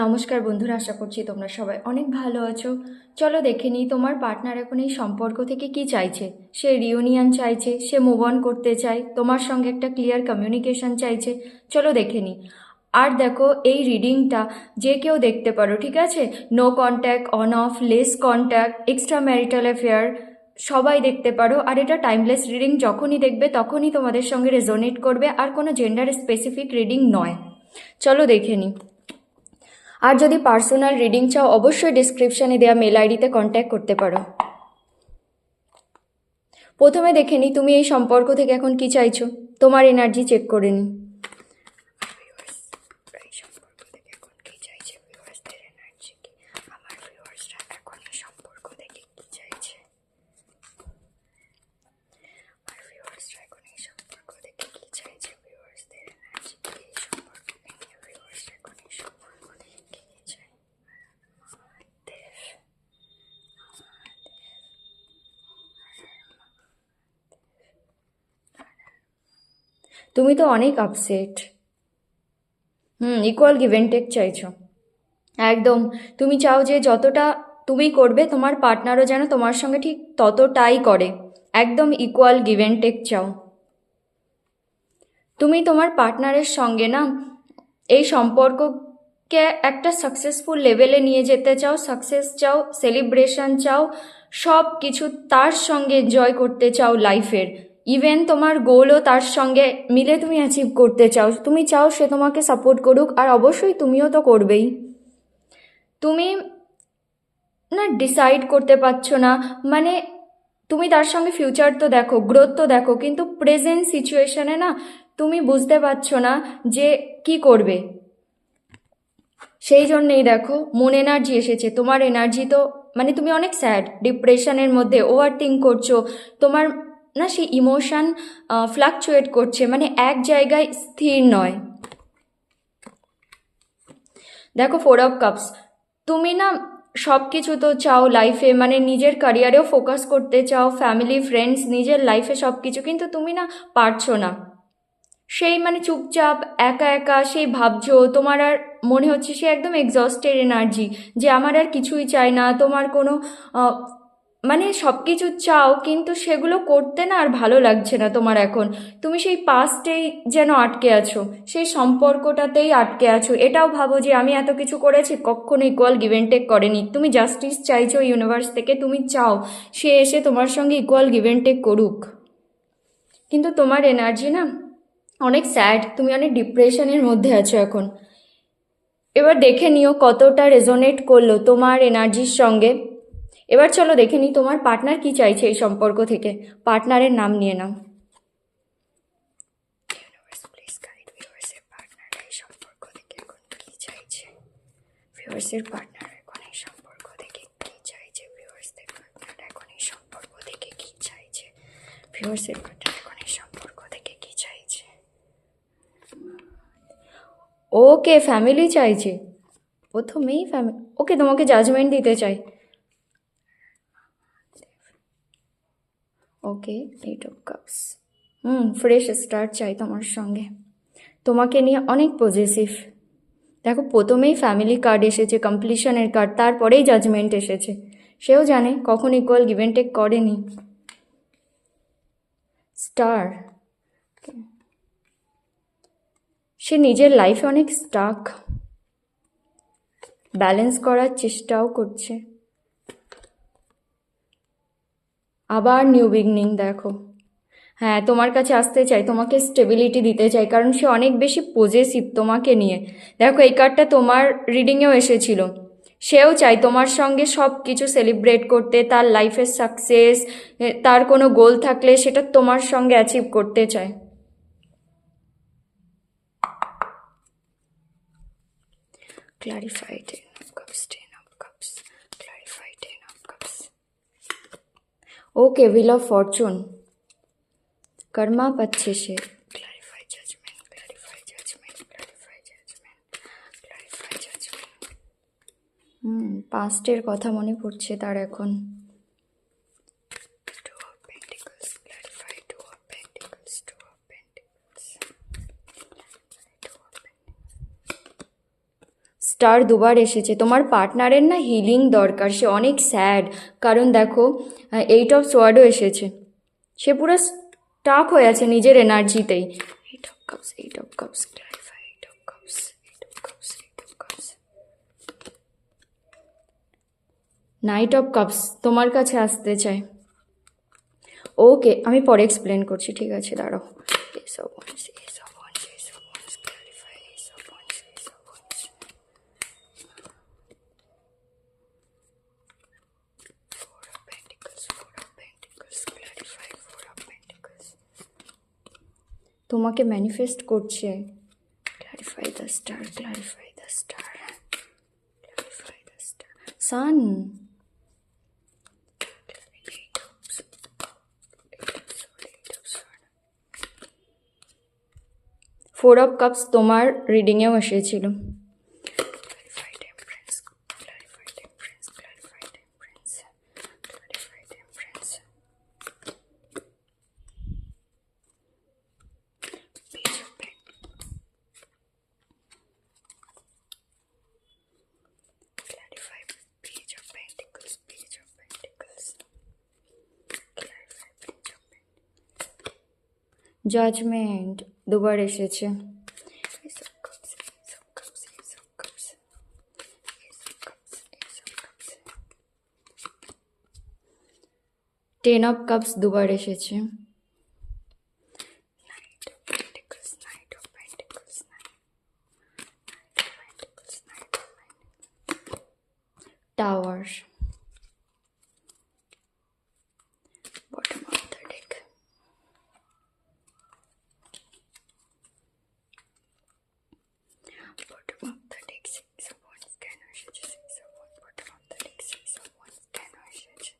নমস্কার বন্ধুরা, আশা করছি তোমরা সবাই অনেক ভালো আছো। চলো দেখে নিই তোমার পার্টনার এখন এই সম্পর্ক থেকে কি চাইছে। সে রিউনিয়ন চাইছে, সে মুভ অন করতে চায়, তোমার সঙ্গে একটা ক্লিয়ার কমিউনিকেশন চাইছে। চলো দেখে নিই। আর দেখো, এই রিডিংটা যে কেউ দেখতে পারো, ঠিক আছে? No contact, on off, less contact, extra marital affair, সবাই দেখতে পারো। আর এটা টাইমলেস রিডিং, যখনই দেখবে তখনই তোমাদের সঙ্গে রেজোনেট করবে, আর কোনো জেন্ডার স্পেসিফিক রিডিং নয়। চলো দেখে নিই। আর যদি পার্সোনাল রিডিং চাও, অবশ্যই ডিসক্রিপশানে দেওয়া মেল আইডিতে কন্ট্যাক্ট করতে পারো। প্রথমে দেখে নিই তুমি এই সম্পর্ক থেকে এখন কি চাইছো। তোমার এনার্জি চেক করে নিই। এই সম্পর্ক থেকে এখন কি চাইছে ভিউয়ার্সদের এনার্জি কি? আমার ভিউয়ার্সরা এখন এই সম্পর্ক থেকে কি চাইছে? আমার ভিউয়ার্সরা এখন এই সম্পর্ক থেকে কি চাইছে? ভিউয়ার্সদের এনার্জি কি? এই সম্পর্ককে নিয়ে ভিউয়ার্সরা এখন এই সম্পর্ক থেকে কি চাই? তুমি তো অনেক upset. Equal give and take চাইছো। একদম। তুমি চাও যে যতটা তুমি করবে, তোমার পার্টনারও যেন তোমার সঙ্গে ঠিক ততটাই করে। একদম ইকুয়াল গিভ অ্যান্ড টেক চাও। তুমি তোমার পার্টনারের সঙ্গে না এই সম্পর্ককে একটা সাকসেসফুল লেভেলে নিয়ে যেতে চাও, সাকসেস চাও, সেলিব্রেশন চাও, সব কিছু তার সঙ্গে এনজয় করতে চাও লাইফের। ইভেন তোমার গোলও তার সঙ্গে মিলে তুমি অ্যাচিভ করতে চাও। তুমি চাও সে তোমাকে সাপোর্ট করুক, আর অবশ্যই তুমিও তো করবেই। তুমি না ডিসাইড করতে পারছো না, মানে তুমি তার সঙ্গে ফিউচার তো দেখো, গ্রোথ তো দেখো, কিন্তু প্রেজেন্ট সিচুয়েশনে না তুমি বুঝতে পারছো না যে কি করবে। সেই জন্যেই দেখো মন এনার্জি এসেছে। তোমার এনার্জি তো মানে তুমি অনেক স্যাড, ডিপ্রেশনের মধ্যে ওভার থিঙ্ক করছো। তোমার না সেই ইমোশন ফ্লাকচুয়েট করছে, মানে এক জায়গায় স্থির নয়। দেখো, 4 অফ কাপস। তুমি না সব কিছু তো চাও লাইফে, মানে নিজের ক্যারিয়ারেও ফোকাস করতে চাও, ফ্যামিলি, ফ্রেন্ডস, নিজের লাইফে সব কিছু, কিন্তু তুমি না পারছো না। সেই মানে চুপচাপ একা একা সেই ভাবছো, তোমার আর মনে হচ্ছে সে একদম এক্সস্টেড এনার্জি, যে আমার আর কিছুই চাই না। তোমার কোনো আহ, মানে সব কিছু চাও, কিন্তু সেগুলো করতে না আর ভালো লাগছে না তোমার এখন। তুমি সেই পাস্টেই যেন আটকে আছো, সেই সম্পর্কটাতেই আটকে আছো। এটাও ভাবো যে আমি এত কিছু করেছি, কখনো ইকুয়াল গিভ অ্যান্ড টেক করেনি। তুমি জাস্টিস চাইছো ইউনিভার্স থেকে, তুমি চাও সে এসে তোমার সঙ্গে ইকুয়াল গিভ অ্যান্ড টেক করুক। কিন্তু তোমার এনার্জি না অনেক স্যাড, তুমি অনেক ডিপ্রেশনের মধ্যে আছো এখন। এবার দেখে নিও কতটা রেজোনেট করলো তোমার এনার্জির সঙ্গে। এবার চলো দেখে নিই তোমার পার্টনার কি চাইছে এই সম্পর্ক থেকে। পার্টনারের নাম নিয়ে নাও। ভিউয়ার্সের পার্টনার এখন এই সম্পর্ক থেকে কি চাইছে? ভিউয়ার্সদের পার্টনার এখন এই সম্পর্ক থেকে কি চাইছে? ভিউয়ার্সের পার্টনার এখন এই সম্পর্ক থেকে কি চাইছে? ওকে, ফ্যামিলি চাইছে। প্রথমেই ফ্যামিলি, ওকে, তোমাকে জাজমেন্ট দিতে চাই। ওকে, 8 অফ কাপস। ফ্রেশ স্টার্ট চাই তোমার সঙ্গে। তোমাকে নিয়ে অনেক পজেসিভ। দেখো, প্রথমেই ফ্যামিলি কার্ড এসেছে, কমপ্লিশনের কার্ড, তারপরেই জাজমেন্ট এসেছে। সেও জানে কখন ইকুয়াল গিভ অ্যান্ড টেক করেনি। স্টার। সে নিজের লাইফে অনেক স্টাক, ব্যালেন্স করার চেষ্টাও করছে। আবার নিউ বিগনিং দেখো। হ্যাঁ, তোমার কাছে আসতে চাই, তোমাকে স্টেবিলিটি দিতে চাই, কারণ সে অনেক বেশি পজেসিভ তোমাকে নিয়ে। দেখো, এই কার্ডটা তোমার রিডিংয়েও এসেছিল। সেও চাই তোমার সঙ্গে সব কিছু সেলিব্রেট করতে, তার লাইফের সাকসেস, তার কোনো গোল থাকলে সেটা তোমার সঙ্গে অ্যাচিভ করতে চায়। Clarify 10 of cups, 10 of cups, clarify 10 of cups. Okay, wheel of fortune. Karma পাচ্ছে সে। Clarify judgement, clarify judgement, clarify judgement, clarify judgement. পাস্টের কথা মনে পড়ছে তার এখন। স্টার দুবার এসেছে। তোমার পার্টনারের না হিলিং দরকার, সে অনেক স্যাড। কারণ দেখো 8 অফ সোয়ার্ডও এসেছে, সে পুরো স্টাক হয়ে আছে নিজের এনার্জিতেই। 8 of cups, 8 of cups, clarify, 8 of cups, 8 of cups, 8 of cups. Night of cups তোমার কাছে আসতে চায়। ওকে, আমি পরে এক্সপ্লেন করছি, ঠিক আছে, দাঁড়াও। Ace of Wands, Ace of Wands, Ace of Wands, clarify, Ace of Wands, Ace of Wands. Four of Pentacles, Four of Pentacles, clarify, Four of Pentacles. তোমাকে ম্যানিফেস্ট করছে। Clarify the star, clarify the star, clarify the star. Sun. Four of cups তোমার রিডিংয়েও এসেছিল। Clarify temperance, clarify temperance, clarify temperance, clarify temperance. Page of Pentacles, clarify Page of Pentacles, Page of Pentacles, clarify Page of Pentacles. Judgment দুবার এসেছে। Ace of Cups, Ace of Cups, Ace of Cups, Ace of Cups, Ace of Cups. 10 of cups দুবার এসেছে। Knight of Pentacles, Knight of Pentacles, Knight of Pentacles, Knight of Pentacles. Tower, bottom of the deck. Bottom of the deck, Six of Wands, কেন এসেছে Six of Wands? Bottom of the deck, Six of Wands, কেন এসেছে?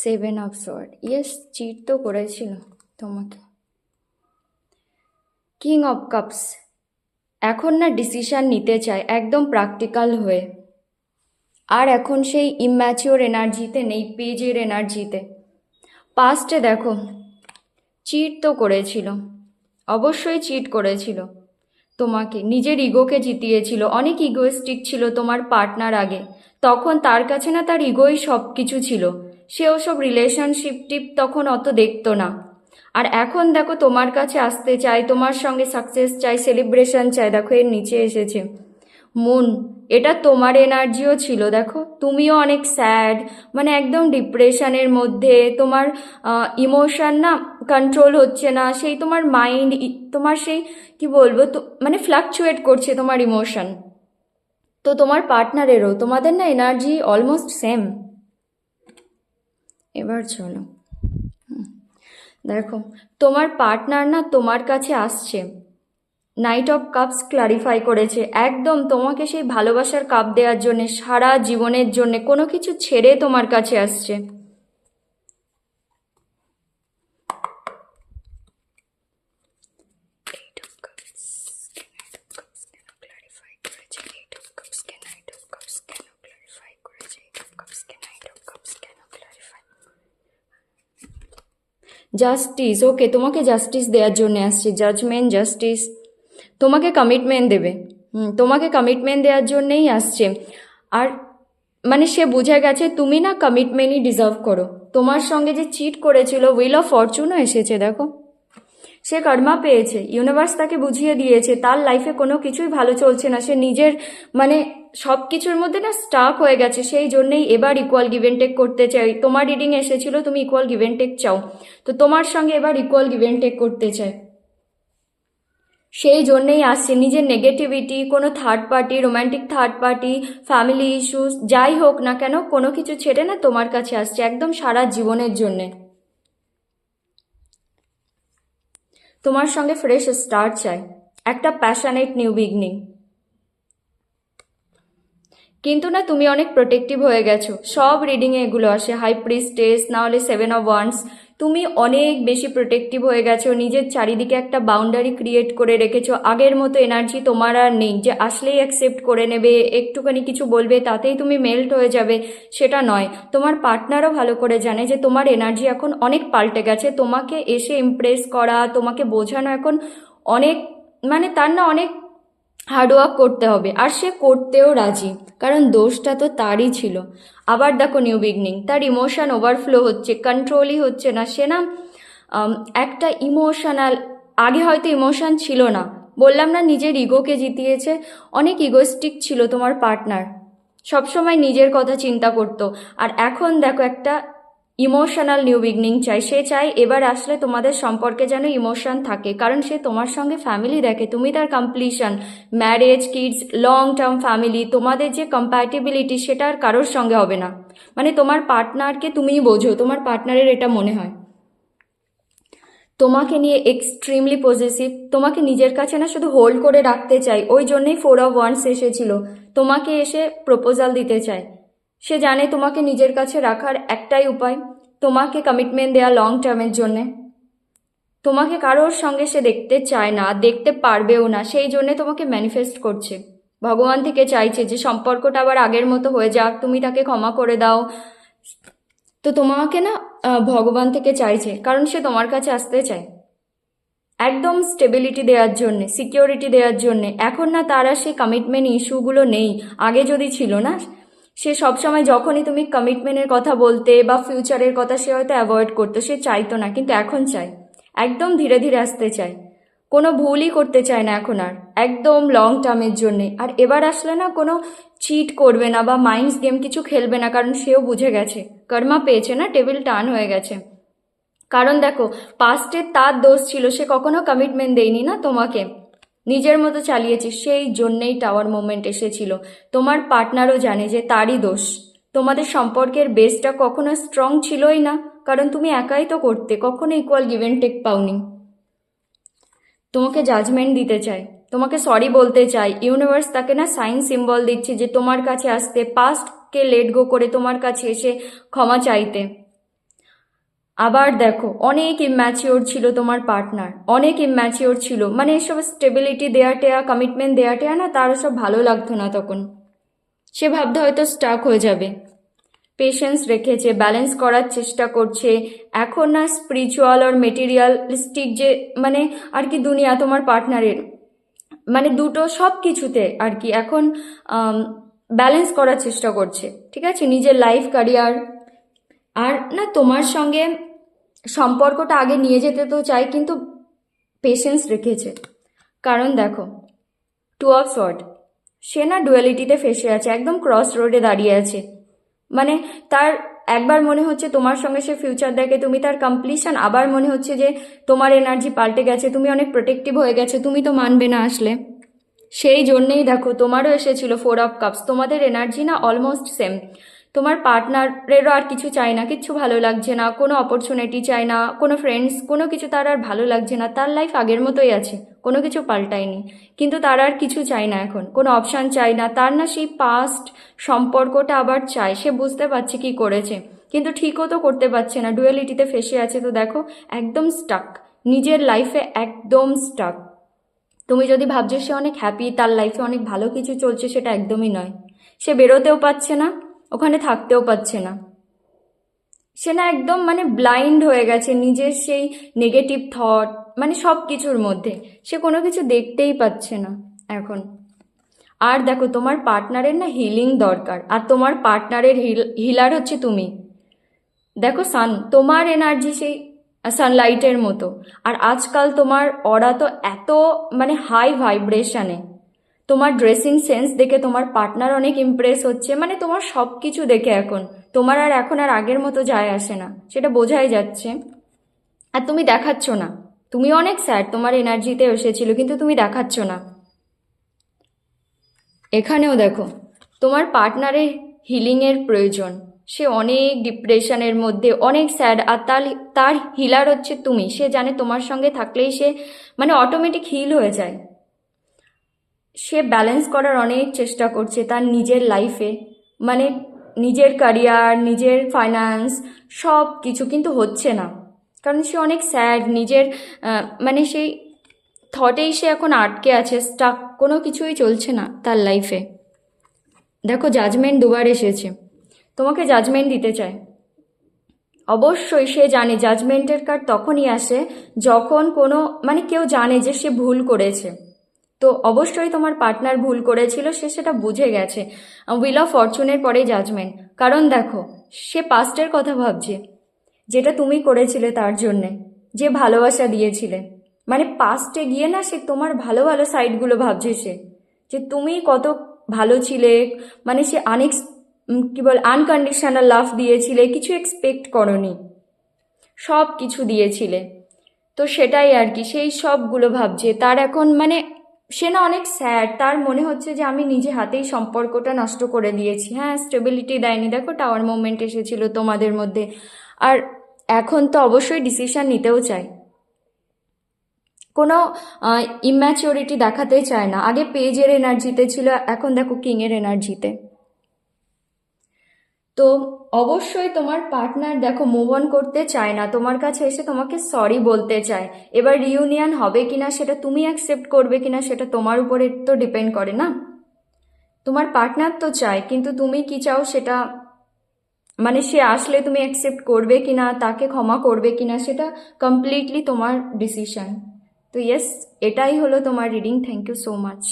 Seven of sword, yes, cheat তো করেছিল তোমাকে। King of cups এখন না decision নিতে চায় একদম প্র্যাকটিক্যাল হয়ে, আর এখন সেই ইম্যাচিওর এনার্জিতে নেই, পেজের এনার্জিতে। পাস্টে দেখো চিট তো করেছিল, অবশ্যই চিট করেছিল তোমাকে, নিজের ইগোকে জিতিয়েছিল, অনেক ইগোয়েস্টিক ছিল তোমার পার্টনার আগে, তখন তার কাছে না তার ইগোই সব কিছু ছিল, সে ওসব রিলেশনশিপ টিপ তখন অত দেখতো না। আর এখন দেখো তোমার কাছে আসতে চায়, তোমার সঙ্গে সাকসেস চাই, সেলিব্রেশন চাই। দেখো এর নিচে এসেছে মুন, এটা তোমার এনার্জিও ছিল। দেখো তুমিও অনেক স্যাড, মানে একদম ডিপ্রেশনের মধ্যে, তোমার ইমোশন না কন্ট্রোল হচ্ছে না, সেই তোমার মাইন্ড, তোমার সেই কি বলবো তো, মানে ফ্লাকচুয়েট করছে তোমার ইমোশন। তো তোমার পার্টনারেরও, তোমাদের না এনার্জি অলমোস্ট সেম। এবার চলো দেখো তোমার পার্টনার না তোমার কাছে আসছে, নাইট অফ কাপস ক্লারিফাই করেছে, একদম তোমাকে সেই ভালোবাসার কাপ দেওয়ার জন্য, সারা জীবনের জন্য, কোনো কিছু ছেড়ে তোমার কাছে আসছে। জাস্টিস, ওকে, তোমাকে জাস্টিস দেওয়ার জন্য আসছে, জাজমেন্ট, জাস্টিস, তোমাকে কমিটমেন্ট দেবে। তোমাকে কমিটমেন্ট দেওয়ার জন্যেই আসছে। আর মানে সে বুঝে গেছে তুমি না কমিটমেন্টই ডিজার্ভ করো। তোমার সঙ্গে যে চিট করেছিল, হুইল অফ ফরচুনও এসেছে, দেখো সে কর্মা পেয়েছে, ইউনিভার্স তাকে বুঝিয়ে দিয়েছে তার লাইফে কোনো কিছুই ভালো চলছে না, সে নিজের মানে সব কিছুর মধ্যে না স্টাক হয়ে গেছে, সেই জন্যেই এবার ইকুয়াল গিভ অ্যান্ড টেক করতে চাই। তোমার রিডিং এসেছিল তুমি ইকুয়াল গিভ অ্যান্ড টেক চাও, তো তোমার সঙ্গে এবার ইকুয়াল গিভ অ্যান্ড টেক করতে চায়, সেই জন্যেই আসছে। নিজের নেগেটিভিটি, কোনো third party, romantic third party, family issues যাই হোক না কেন, কোনো কিছু ছেড়ে না তোমার কাছে আসছে একদম সারা জীবনের জন্যে। তোমার সঙ্গে ফ্রেশ স্টার্ট চাই, একটা প্যাশনেট নিউ বিগনিং। কিন্তু না তুমি অনেক প্রোটেক্টিভ হয়ে গেছো, সব রিডিংয়ে এগুলো আসে, হাই প্রিস্টেস, নাহলে 7 অফ ওয়ান্ডস। তুমি অনেক বেশি প্রোটেক্টিভ হয়ে গেছো, নিজের চারিদিকে একটা বাউন্ডারি ক্রিয়েট করে রেখেছো। আগের মতো এনার্জি তোমার আর নেই যে আসলেই অ্যাকসেপ্ট করে নেবে, একটুখানি কিছু বলবে তাতেই তুমি মেল্ট হয়ে যাবে, সেটা নয়। তোমার পার্টনারও ভালো করে জানে যে তোমার এনার্জি এখন অনেক পাল্টে গেছে, তোমাকে এসে ইমপ্রেস করা, তোমাকে বোঝানো এখন অনেক, মানে তার না অনেক হার্ডওয়ার্ক করতে হবে, আর সে করতেও রাজি, কারণ দোষটা তো তারই ছিল। আবার দেখো নিউ বিগনিং, তার ইমোশন ওভারফ্লো হচ্ছে, কন্ট্রোলই হচ্ছে না। সে না আম, একটা ইমোশনাল, আগে হয়তো ইমোশন ছিল না, বললাম না নিজের ইগোকে জিতিয়েছে। অনেক ইগোস্টিক ছিল তোমার পার্টনার, সবসময় নিজের কথা চিন্তা করতো। আর এখন দেখো একটা ইমোশনাল নিউ বিগনিং চাই, সে চাই এবার আসলে তোমাদের সম্পর্কে যেন ইমোশন থাকে, কারণ সে তোমার সঙ্গে ফ্যামিলি দেখে, তুমি তার completion, marriage, kids, long term family, তোমাদের যে কম্প্যাটিবিলিটি সেটা আর কারোর সঙ্গে হবে না। মানে তোমার পার্টনারকে তুমিই বোঝো, তোমার পার্টনারের এটা মনে হয় তোমাকে নিয়ে এক্সট্রিমলি পজেসিভ, তোমাকে নিজের কাছে না শুধু হোল্ড করে রাখতে চাই। ওই জন্যই 4 of Wands এসেছিল, তোমাকে এসে প্রপোজাল দিতে চায়। সে জানে তোমাকে নিজের কাছে রাখার একটাই উপায়, তোমাকে কমিটমেন্ট দেয়া লং টার্মের জন্যে। তোমাকে কারোর সঙ্গে সে দেখতে চায় না, দেখতে পারবেও না, সেই জন্যে তোমাকে ম্যানিফেস্ট করছে। ভগবান থেকে চাইছে যে সম্পর্কটা আবার আগের মতো হয়ে যাক, তুমি তাকে ক্ষমা করে দাও। তো তোমাকে না ভগবান থেকে চাইছে, কারণ সে তোমার কাছে আসতে চায় একদম স্টেবিলিটি দেওয়ার জন্যে, সিকিউরিটি দেওয়ার জন্যে। এখন না তারা সেই কমিটমেন্ট ইস্যুগুলো নেই, আগে যদি ছিল না। সে সবসময় যখনই তুমি কমিটমেন্টের কথা বলতে বা ফিউচারের কথা, সে হয়তো অ্যাভয়েড করতো, সে চাইতো না, কিন্তু এখন চায়, একদম ধীরে ধীরে আসতে চায়, কোনো ভুলই করতে চায় না এখন আর, একদম লং টার্মের জন্যে। আর এবার আসলে না কোনো চিট করবে না বা মাইন্ডস গেম কিছু খেলবে না, কারণ সেও বুঝে গেছে, কর্মা পেয়েছে না, টেবিল টার্ন হয়ে গেছে। কারণ দেখো পাস্টে তার দোষ ছিল, সে কখনো কমিটমেন্ট দেয়নি না তোমাকে, নিজের মতো চালিয়েছে, সেই জন্যেই টাওয়ার মোমেন্ট এসেছিল। তোমার পার্টনারও জানে যে তারই দোষ, তোমাদের সম্পর্কের বেসটা কখনো স্ট্রং ছিলই না, কারণ তুমি একাই তো করতে, কখনো ইকুয়াল গিভ অ্যান্ড টেক পাওনি। তোমাকে জাজমেন্ট দিতে চায়, তোমাকে সরি বলতে চায়, ইউনিভার্স তাকে না সাইন সিম্বল দিচ্ছে যে তোমার কাছে আসতে, পাস্টকে লেট গো করে তোমার কাছে এসে ক্ষমা চাইতে। আবার দেখো অনেক ইম্যাচিওর ছিল তোমার পার্টনার, অনেক ইম্যাচিওর ছিল, মানে এসব স্টেবিলিটি দেয়া টেয়া, কমিটমেন্ট দেয়া টেয়া না তার সব ভালো লাগতো না তখন। সে ভাবতে হয়তো স্টাক হয়ে যাবে, পেশেন্স রেখেছে, ব্যালেন্স করার চেষ্টা করছে। এখন না স্পিরিচুয়াল আর মেটেরিয়ালিস্টিক যে মানে আর কি দুনিয়া তোমার পার্টনারের, মানে দুটো সব কিছুতে আর কি এখন ব্যালেন্স করার চেষ্টা করছে, ঠিক আছে, নিজের লাইফ ক্যারিয়ার। আর না তোমার সঙ্গে সম্পর্কটা আগে নিয়ে যেতে তো চাই, কিন্তু পেশেন্স রেখেছে। কারণ দেখো 2 of Swords, সে না ডুয়ালিটিতে ফেসে আছে, একদম ক্রস রোডে দাঁড়িয়ে আছে। মানে তার একবার মনে হচ্ছে তোমার সঙ্গে সে ফিউচার দেখে, তুমি তার কমপ্লিশন, আবার মনে হচ্ছে যে তোমার এনার্জি পাল্টে গেছে, তুমি অনেক প্রোটেক্টিভ হয়ে গেছে, তুমি তো মানবে না আসলে। সেই জন্যেই দেখো তোমারও এসেছিল 4 of Cups, তোমাদের এনার্জি না অলমোস্ট সেম। তোমার পার্টনারেরও আর কিছু চাই না, কিচ্ছু ভালো লাগছে না, কোনো অপরচুনিটি চাই না, কোনো ফ্রেন্ডস, কোনো কিছু তার আর ভালো লাগছে না, তার লাইফ আগের মতোই আছে, কোনো কিছু পাল্টায়নি। কিন্তু তার আর কিছু চাই না এখন, কোনো অপশান চাই না তার, না সেই পাস্ট সম্পর্কটা আবার চাই। সে বুঝতে পারছে কি করেছে, কিন্তু ঠিকও তো করতে পারছে না, ডুয়ালিটিতে ফেসে আছে। তো দেখো একদম স্টাক, নিজের লাইফে একদম স্টাক। তুমি যদি ভাবছো সে অনেক হ্যাপি, তার লাইফে অনেক ভালো কিছু চলছে, সেটা একদমই নয়। সে বেরোতেও পারছে না, ওখানে থাকতেও পারছে না। সে না একদম মানে ব্লাইন্ড হয়ে গেছে নিজের সেই নেগেটিভ থট, মানে সব কিছুর মধ্যে সে কোনো কিছু দেখতেই পাচ্ছে না এখন। আর দেখো তোমার পার্টনারের না হিলিং দরকার, আর তোমার পার্টনারের হিলার হচ্ছে তুমি। দেখো তোমার এনার্জি সেই সানলাইটের মতো, আর আজকাল তোমার অরা তো এত মানে হাই ভাইব্রেশনে, তোমার ড্রেসিং সেন্স দেখে তোমার পার্টনার অনেক ইমপ্রেস হচ্ছে, মানে তোমার সব কিছু দেখে এখন তোমার আর এখন আর আগের মতো যায় আসে না, সেটা বোঝাই যাচ্ছে। আর তুমি দেখাচ্ছ না, তুমি অনেক স্যাড, তোমার এনার্জিতে এসেছিল, কিন্তু তুমি দেখাচ্ছ না। এখানেও দেখো তোমার পার্টনারের হিলিংয়ের প্রয়োজন, সে অনেক ডিপ্রেশনের মধ্যে, অনেক স্যাড, আর তার তার হিলার হচ্ছে তুমি। সে জানে তোমার সঙ্গে থাকলেই সে মানে অটোমেটিক হিল হয়ে যায়। সে ব্যালেন্স করার অনেক চেষ্টা করছে তার নিজের লাইফে, মানে নিজের ক্যারিয়ার, নিজের ফাইন্যান্স, সব কিছু, কিন্তু হচ্ছে না, কারণ সে অনেক স্যাড, নিজের মানে সেই থটেই সে এখন আটকে আছে, স্টাক, কোনো কিছুই চলছে না তার লাইফে। দেখো জাজমেন্ট দুবার এসেছে, তোমাকে জাজমেন্ট দিতে চায়। অবশ্যই সে জানে জাজমেন্টের কার্ড তখনই আসে যখন কোনো মানে কেউ জানে যে সে ভুল করেছে, তো অবশ্যই তোমার পার্টনার ভুল করেছিল, সে সেটা বুঝে গেছে। হুইল অফ ফরচুনের পরে জাজমেন্ট। কারণ দেখো, সে পাস্টের কথা ভাবছে, যেটা তুমি করেছিলে তার জন্যে, যে ভালোবাসা দিয়েছিলে। মানে পাস্টে গিয়ে না, সে তোমার ভালো ভালো সাইডগুলো ভাবছে, সে যে তুমি কত ভালো ছিলে। মানে সে কি বল, আনকন্ডিশনাল লাভ দিয়েছিলে, কিছু এক্সপেক্ট করনি, সব কিছু দিয়েছিলে। তো সেটাই আর কি, সেই সবগুলো ভাবছে। তার এখন মানে সে না অনেক স্যাড, তার মনে হচ্ছে যে আমি নিজে হাতেই সম্পর্কটা নষ্ট করে দিয়েছি। হ্যাঁ, স্টেবিলিটি দেয়নি, দেখো টাওয়ার মোমেন্ট এসেছিল তোমাদের মধ্যে। আর এখন তো অবশ্যই ডিসিশন নিতেও চায়, কোনো ইম্যাচিওরিটি দেখাতে চায় না। আগে পেজের এনার্জিতে ছিল, এখন দেখো কিংয়ের এনার্জিতে। তো অবশ্যই তোমার পার্টনার দেখো মুভ অন করতে চায় না, তোমার কাছে এসে তোমাকে সরি বলতে চায়। এবার রিউনিয়ন হবে কিনা সেটা তুমি অ্যাকসেপ্ট করবে কিনা সেটা তোমার উপরে তো ডিপেন্ড করে না। তোমার পার্টনার তো চায়, কিন্তু তুমি কি চাও সেটা, মানে সে আসলে তুমি অ্যাকসেপ্ট করবে কিনা, তাকে ক্ষমা করবে কিনা, সেটা কমপ্লিটলি তোমার ডিসিশন। তো ইয়েস, এটাই হলো তোমার reading. Thank you so much.